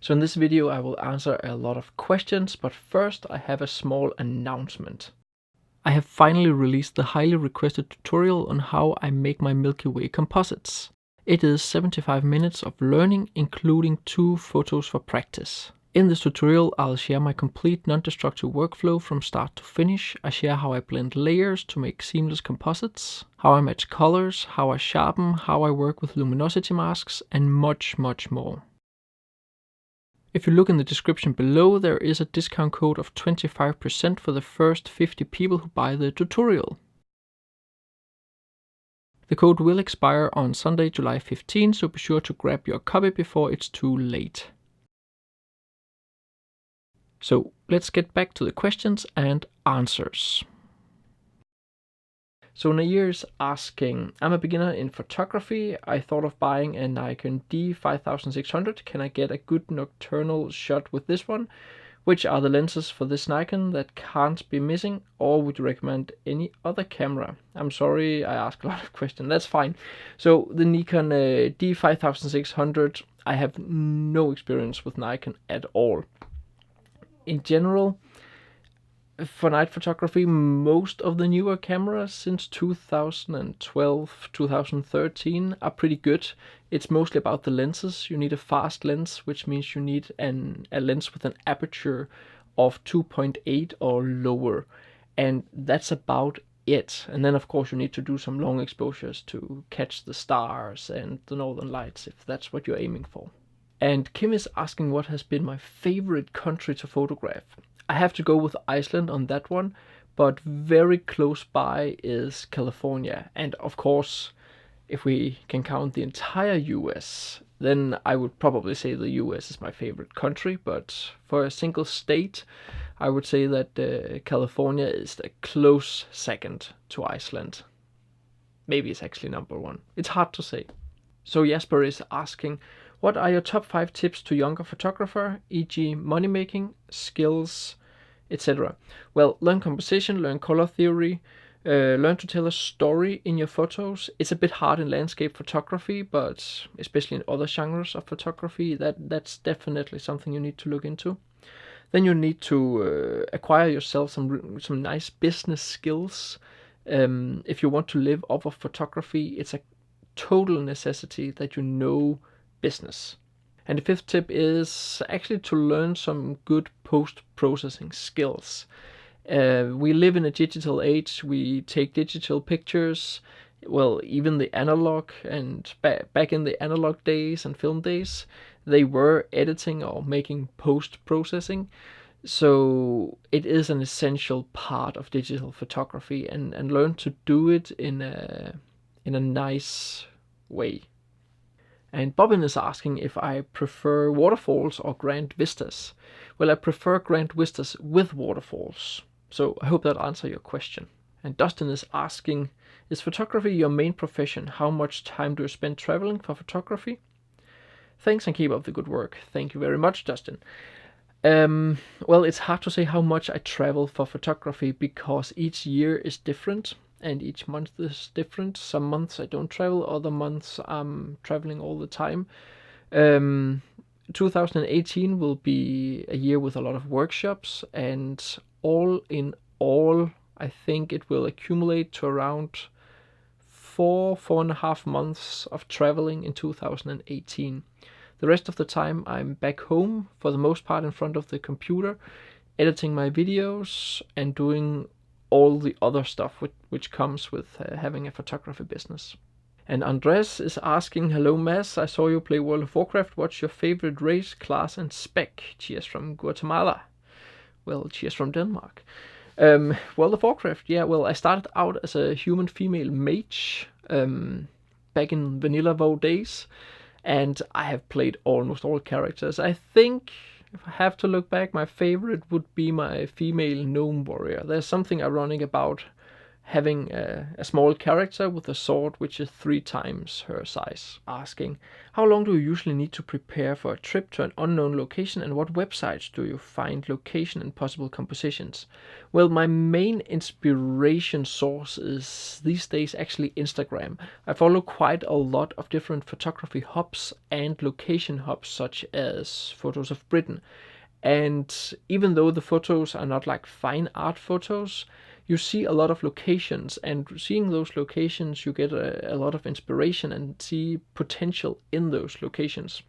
So in this video I will answer a lot of questions, but first I have a small announcement. I have finally released the highly requested tutorial on how I make my Milky Way composites. It is 75 minutes of learning, including 2 photos for practice. In this tutorial I'll share my complete non-destructive workflow from start to finish. I share how I blend layers to make seamless composites, how I match colors, how I sharpen, how I work with luminosity masks, and much more. If you look in the description below, there is a discount code of 25% for the first 50 people who buy the tutorial. The code will expire on Sunday, July 15, so be sure to grab your copy before it's too late. So let's get back to the questions and answers. So Nair is asking, I'm a beginner in photography. I thought of buying a Nikon D5600. Can I get a good nocturnal shot with this one? Which are the lenses for this Nikon that can't be missing? Or would you recommend any other camera? I'm sorry I ask a lot of questions, that's fine. So the Nikon D5600, I have no experience with Nikon at all. In general, for night photography, most of the newer cameras since 2012, 2013 are pretty good. It's mostly about the lenses. You need a fast lens, which means you need a lens with an aperture of 2.8 or lower. And that's about it. And then of course you need to do some long exposures to catch the stars and the northern lights, if that's what you're aiming for. And Kim is asking what has been my favorite country to photograph. I have to go with Iceland on that one, but very close by is California. And of course, if we can count the entire US, then I would probably say the US is my favorite country. But for a single state, I would say that California is the close second to Iceland. Maybe it's actually number 1. It's hard to say. So Jasper is asking, what are your top 5 tips to younger photographer, e.g. money making, skills, etc.? Well, learn composition, learn color theory, learn to tell a story in your photos. It's a bit hard in landscape photography, but especially in other genres of photography, that's definitely something you need to look into. Then you need to acquire yourself some nice business skills. If you want to live off of photography, it's a total necessity that you know business. And the 5th tip is actually to learn some good post-processing skills. We live in a digital age. We take digital pictures, well, even the analog, and back in the analog days and film days, they were editing or making post-processing. So it is an essential part of digital photography, and learn to do it in a nice way. And Bobbin is asking if I prefer waterfalls or grand vistas. Well, I prefer grand vistas with waterfalls. So I hope that answers your question. And Dustin is asking, is photography your main profession? How much time do you spend traveling for photography? Thanks and keep up the good work. Thank you very much, Dustin. Well, it's hard to say how much I travel for photography because each year is different. And each month is different. Some months I don't travel, other months I'm traveling all the time. 2018 will be a year with a lot of workshops, and all in all, I think it will accumulate to around 4.5 months of traveling in 2018. The rest of the time I'm back home, for the most part in front of the computer, editing my videos and doing all the other stuff which comes with having a photography business. And Andres is asking, hello Mads, I saw you play World of Warcraft. What's your favorite race, class and spec? Cheers from Guatemala. Well, cheers from Denmark. World of Warcraft, yeah, well, I started out as a human female mage back in vanilla WoW days, and I have played almost all characters. I think, if I have to look back, my favorite would be my female gnome warrior. There's something ironic about having a small character with a sword which is 3 times her size. Asking, how long do you usually need to prepare for a trip to an unknown location, and what websites do you find location and possible compositions? Well, my main inspiration source is these days actually Instagram. I follow quite a lot of different photography hubs and location hubs such as Photos of Britain. And even though the photos are not like fine art photos, you see a lot of locations, and seeing those locations you get a lot of inspiration and see potential in those locations.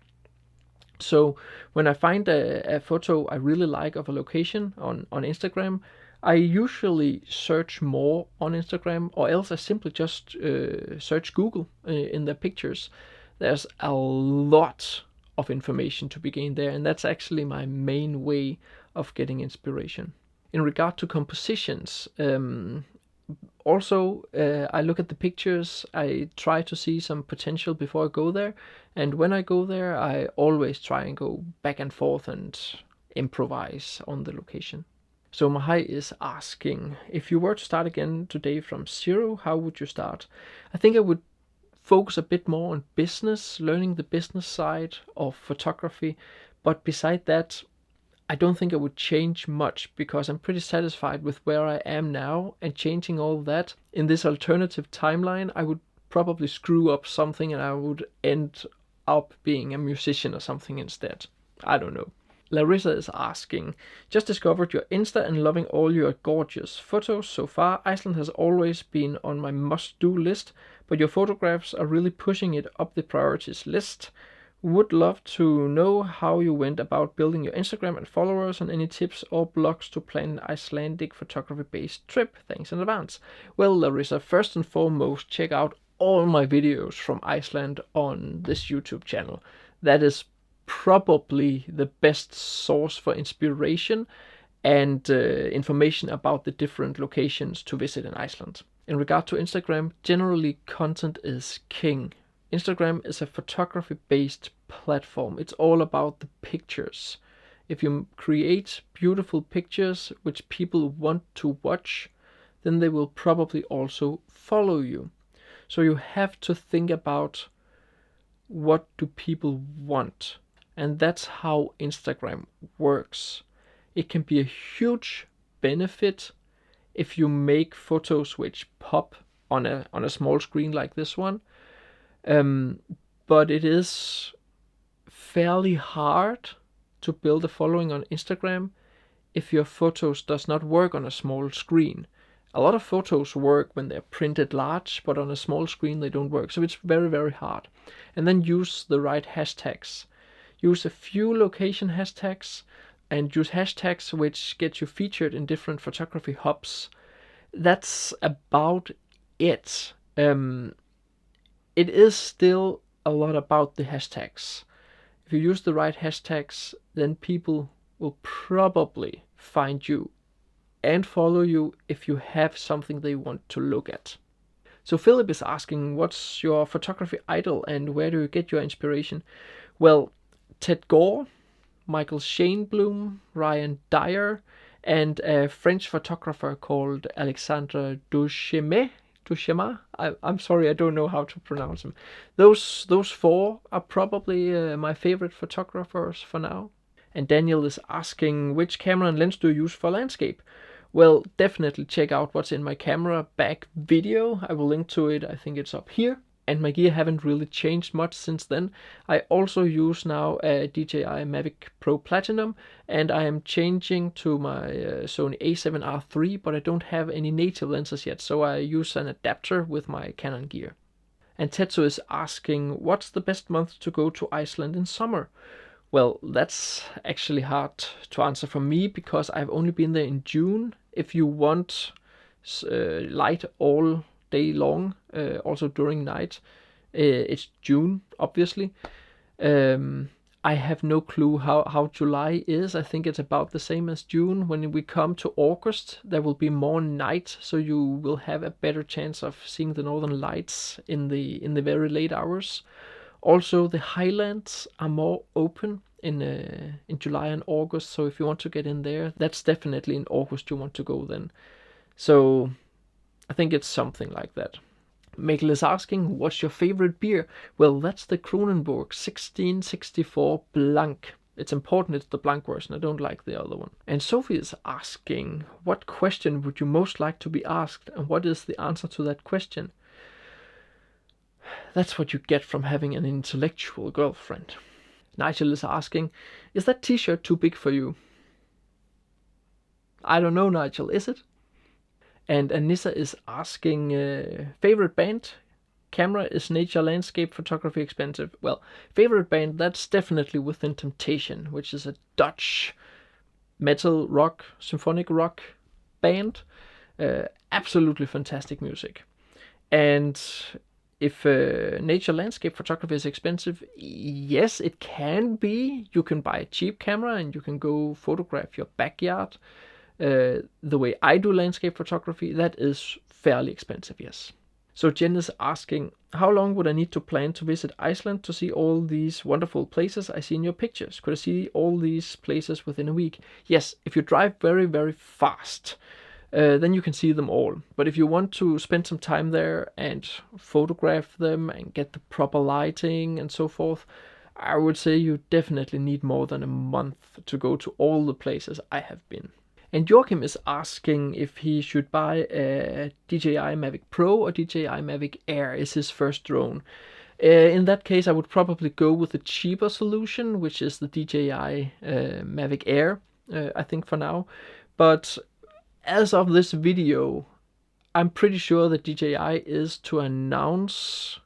So when I find a photo I really like of a location on Instagram, I usually search more on Instagram, or else I simply just search Google in the pictures. There's a lot of information to be gained there, and that's actually my main way of getting inspiration. In regard to compositions, also I look at the pictures, I try to see some potential before I go there, and when I go there I always try and go back and forth and improvise on the location. So Mahai is asking, if you were to start again today from zero, how would you start? I think I would focus a bit more on business, learning the business side of photography, but beside that I don't think I would change much, because I'm pretty satisfied with where I am now, and changing all that in this alternative timeline, I would probably screw up something and I would end up being a musician or something instead. I don't know. Larissa is asking, just discovered your Insta and loving all your gorgeous photos so far. Iceland has always been on my must-do list, but your photographs are really pushing it up the priorities list. Would love to know how you went about building your Instagram and followers, and any tips or blogs to plan an Icelandic photography-based trip. Thanks in advance. Well, Larissa, first and foremost, check out all my videos from Iceland on this YouTube channel. That is probably the best source for inspiration and information about the different locations to visit in Iceland. In regard to Instagram, generally content is king. Instagram is a photography-based platform. It's all about the pictures. If you create beautiful pictures which people want to watch, then they will probably also follow you. So you have to think about what do people want. And that's how Instagram works. It can be a huge benefit if you make photos which pop on a small screen like this one. But it is fairly hard to build a following on Instagram if your photos does not work on a small screen. A lot of photos work when they're printed large, but on a small screen they don't work. So it's very, very hard. And then use the right hashtags. Use a few location hashtags, and use hashtags which get you featured in different photography hubs. That's about it. It is still a lot about the hashtags. If you use the right hashtags, then people will probably find you and follow you if you have something they want to look at. So Philip is asking, what's your photography idol and where do you get your inspiration? Well, Ted Gore, Michael Shane Bloom, Ryan Dyer, and a French photographer called Alexandre Duchemin. I'm sorry, I don't know how to pronounce them. Those 4 are probably my favorite photographers for now. And Daniel is asking, which camera and lens do you use for landscape? Well, definitely check out what's in my camera back video. I will link to it, I think it's up here. And my gear haven't really changed much since then. I also use now a DJI Mavic Pro Platinum, and I am changing to my Sony a7R III, but I don't have any native lenses yet, so I use an adapter with my Canon gear. And Tetsu is asking, what's the best month to go to Iceland in summer? Well, that's actually hard to answer for me, because I've only been there in June. If you want light all day long, also during night, it's June, obviously. I have no clue how July is. I think it's about the same as June. When we come to August, there will be more night, so you will have a better chance of seeing the northern lights in the very late hours. Also, the highlands are more open in July and August, so if you want to get in there, that's definitely in August you want to go then. So I think it's something like that. Mikkel is asking, what's your favorite beer? Well, that's the Kronenbourg 1664 Blanc. It's important it's the blank version, I don't like the other one. And Sophie is asking, what question would you most like to be asked, and what is the answer to that question? That's what you get from having an intellectual girlfriend. Nigel is asking, is that t-shirt too big for you? I don't know, Nigel, is it? And Anissa is asking, favorite band? Camera, is nature landscape photography expensive? Well, favorite band, that's definitely Within Temptation, which is a Dutch metal rock, symphonic rock band. Absolutely fantastic music. And if nature landscape photography is expensive, yes, it can be. You can buy a cheap camera and you can go photograph your backyard. The way I do landscape photography, that is fairly expensive, yes. So Jen is asking, how long would I need to plan to visit Iceland to see all these wonderful places I see in your pictures? Could I see all these places within a week? Yes, if you drive very, very fast, then you can see them all. But if you want to spend some time there and photograph them and get the proper lighting and so forth, I would say you definitely need more than a month to go to all the places I have been. And Joachim is asking if he should buy a DJI Mavic Pro or DJI Mavic Air is his first drone. In that case, I would probably go with the cheaper solution, which is the DJI Mavic Air, I think for now. But as of this video, I'm pretty sure that DJI is to announce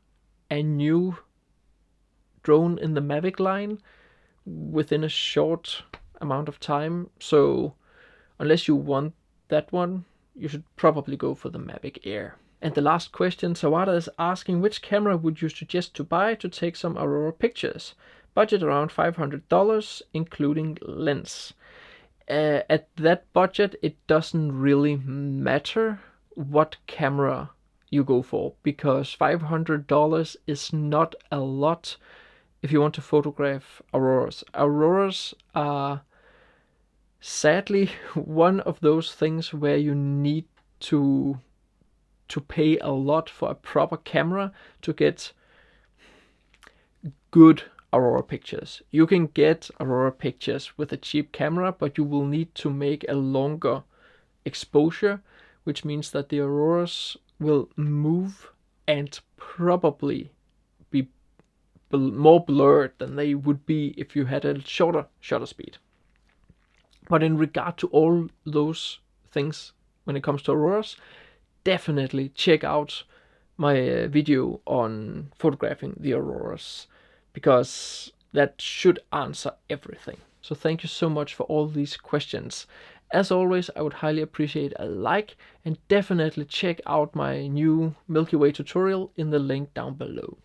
a new drone in the Mavic line within a short amount of time. So unless you want that one, you should probably go for the Mavic Air. And the last question, Sawada is asking, which camera would you suggest to buy to take some aurora pictures? Budget around $500, including lens. At that budget, it doesn't really matter what camera you go for, because $500 is not a lot if you want to photograph auroras. Auroras are sadly one of those things where you need to pay a lot for a proper camera to get good aurora pictures. You can get aurora pictures with a cheap camera, but you will need to make a longer exposure, which means that the auroras will move and probably be more blurred than they would be if you had a shorter shutter speed. But in regard to all those things, when it comes to auroras, definitely check out my video on photographing the auroras, because that should answer everything. So thank you so much for all these questions. As always, I would highly appreciate a like, and definitely check out my new Milky Way tutorial in the link down below.